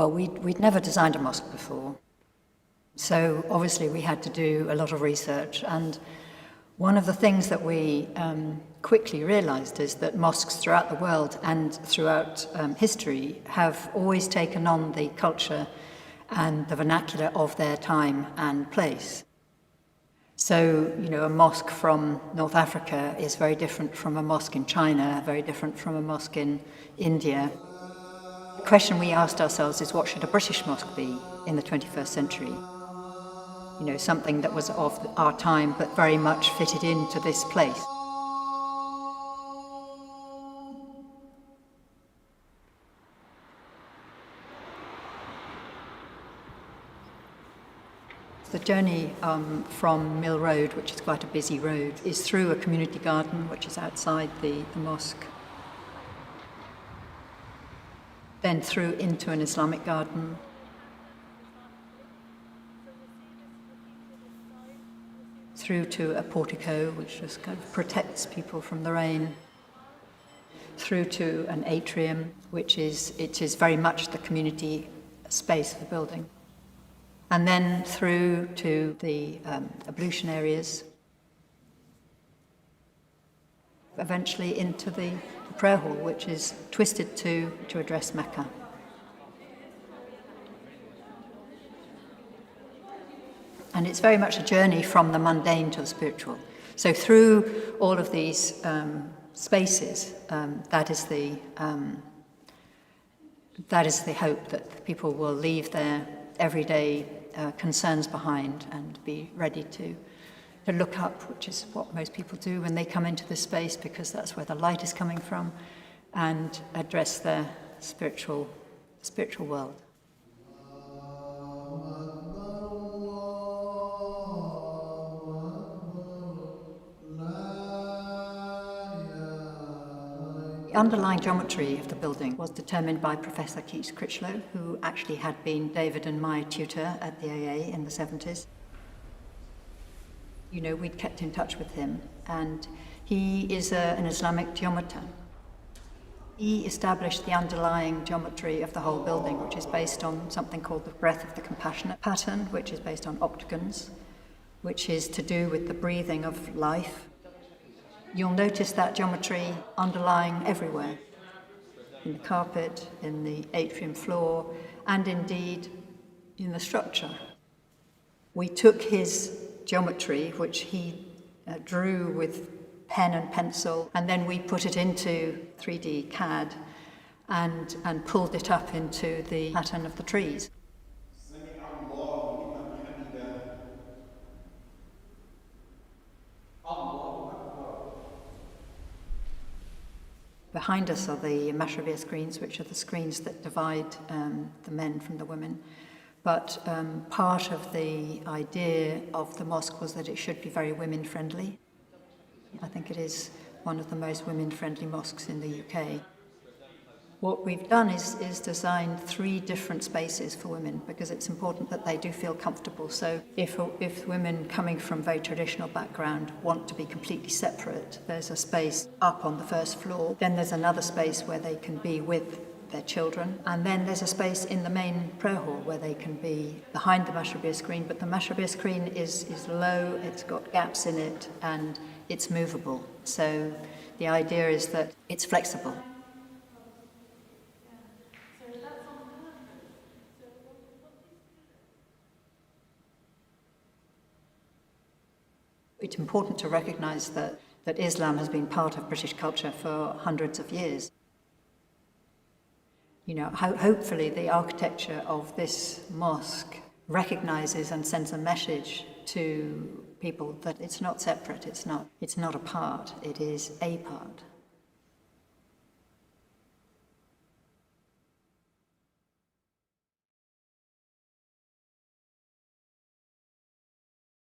Well, we'd never designed a mosque before. So obviously we had to do a lot of research, and one of the things that we quickly realized is that mosques throughout the world and throughout history have always taken on the culture and the vernacular of their time and place. So, a mosque from North Africa is very different from a mosque in China, very different from a mosque in India. The question we asked ourselves is, what should a British mosque be in the 21st century? Something that was of our time but very much fitted into this place. The journey from Mill Road, which is quite a busy road, is through a community garden which is outside the mosque, then through into an Islamic garden, through to a portico which just kind of protects people from the rain, through to an atrium it is very much the community space of the building, and then through to the ablution areas, eventually into the prayer hall, which is twisted to address Mecca. And it's very much a journey from the mundane to the spiritual. So through all of these spaces, that is the hope that people will leave their everyday concerns behind and be ready to look up, which is what most people do when they come into this space, because that's where the light is coming from, and address their spiritual world. The underlying geometry of the building was determined by Professor Keith Critchlow, who actually had been David and my tutor at the AA in the 70s. We'd kept in touch with him, and he is an Islamic geometer. He established the underlying geometry of the whole building, which is based on something called the breath of the compassionate pattern, which is based on octagons, which is to do with the breathing of life. You'll notice that geometry underlying everywhere, in the carpet, in the atrium floor, and indeed in the structure. We took his geometry, which he drew with pen and pencil, and then we put it into 3D CAD and pulled it up into the pattern of the trees. Behind us are the mashrabiyah screens, which are the screens that divide the men from the women. But part of the idea of the mosque was that it should be very women-friendly. I think it is one of the most women-friendly mosques in the UK. What we've done is designed 3 different spaces for women, because it's important that they do feel comfortable. So if women coming from very traditional background want to be completely separate, there's a space up on the first floor. Then there's another space where they can be with their children. And then there's a space in the main prayer hall where they can be behind the mashrabiyah screen. But the mashrabiyah screen is low, it's got gaps in it, and it's movable. So the idea is that it's flexible. It's important to recognise that Islam has been part of British culture for hundreds of years. Hopefully the architecture of this mosque recognises and sends a message to people that it's not separate, it's not a part, it is a part.